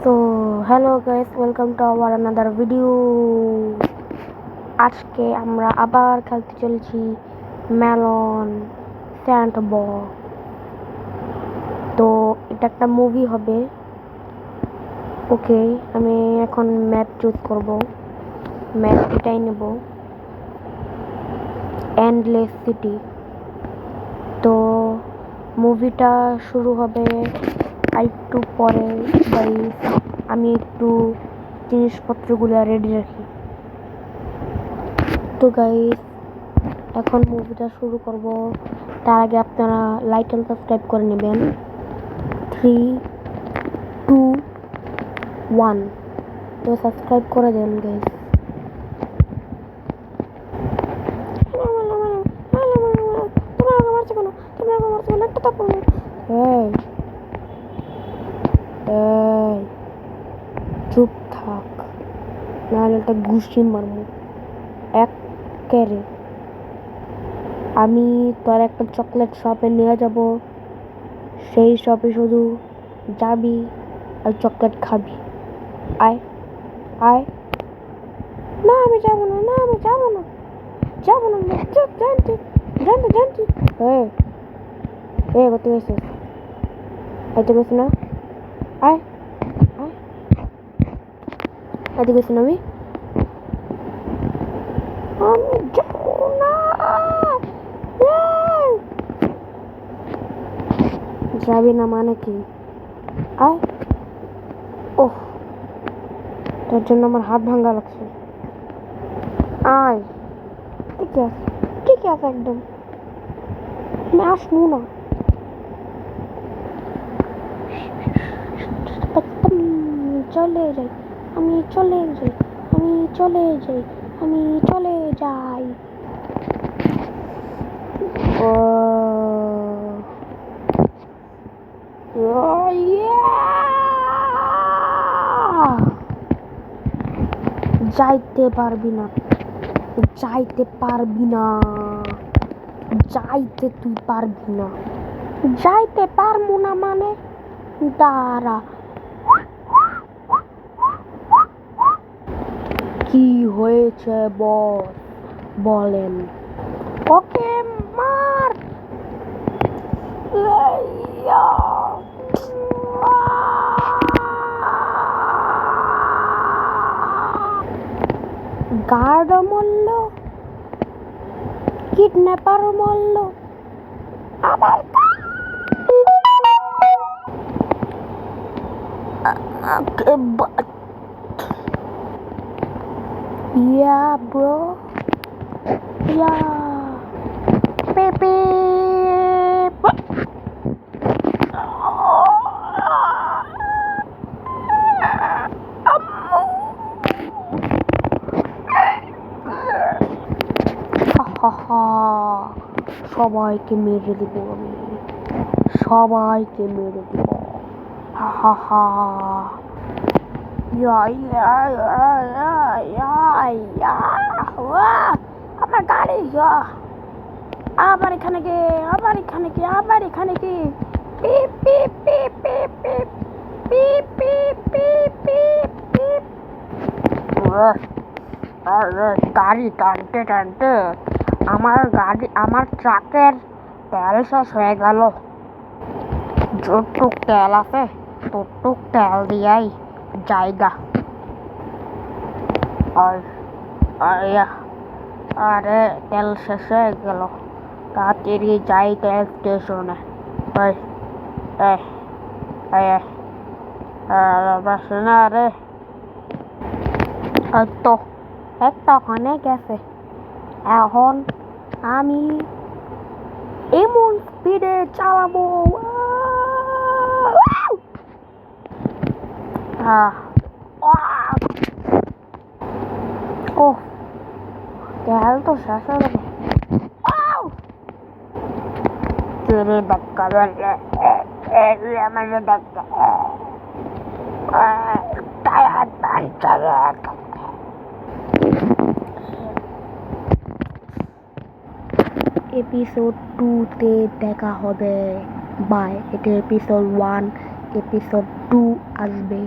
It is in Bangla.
So hello guys, welcome to our another video. আজকে আমরা আবার খেলতে চলেছি মেলন স্যান্ডবল। তো এটা একটা মুভি হবে। ওকে, আমি এখন ম্যাপ চুজ করব। ম্যাপ এটাই নেব, এন্ডলেস সিটি। তো মুভিটা শুরু হবে একটু পরে। আমি একটু জিনিসপত্রগুলো রেডি রাখি। তো গাইস, এখন মুভিটা শুরু করব। তার আগে আপনারা লাইক এন্ড সাবস্ক্রাইব করে নেবেন। 3, 2, 1 তো সাবস্ক্রাইব করে দেন গাইস। চুপ থাক, নাহলে একটা ঘুষি মারবো এক কেরে। আমি তোর একটা চকলেট শপে নিয়ে যাব, সেই শপে শুধু যাবি আর চকলেট খাবি। আয় আয়। না আমি যাবো না, না আমি যাবো না, যাবো না, জানতি জানতি জানতি। করতে গেছিস? আইতে গেছি না? আয় আয়, আইতে গেছি না আমি যাবো না। যাবি না মানে কি? আয়। ওহ, তোর জন্য আমার হাত ভাঙা লাগছে। আয়। ঠিক আছে, ঠিক আছে, একদম আমি আসবো না। চলে যাই, আমি চলে যাই, আমি চলে যাই, আমি চলে যাই। ও যাইতে পারবি না, যাইতে পারবি না, যাইতে তুই পারবি না। যাইতে পারবো না মানে? দাঁড়া। কি হয়েছে বলেন। ওকে মার। গার্ড মরল, কিডন্যাপার মরল, আবার yeah bro, yeah pepe. সবাইকে মেরে দেব আমি, সবাইকে মেরে দেব। হা হা। আমার গাড়ি, আবার এখানে গে, আবার এখানে গে, আবার এখানে গে। পিপ পিপ পিপ পিপ পিপ পিপ পিপ পিপ পিপ পিপ। গাড়ি টানতে টানতে আমার ট্রাকের তেল শেষ হয়ে গেল। যতটুক তেল আছে ততটুক তেল দিয়াই জায়গা। আরে তেল শেষ হয়ে গেল, তাড়াতাড়ি যাই তেল স্টেশনে। না রে, তো তখনই গেছে। এখন আমি এমন স্পিডে চালাবো। ও তেল তো শেষ হয়ে গেল। তেরে ধাক্কা ধরলে আমার ধাক্কা টায়ার পাঞ্চার। এপিসোড 2-তে দেখা হবে। বাই। এটা এপিসোড 1, এপিসোড 2 আসবে।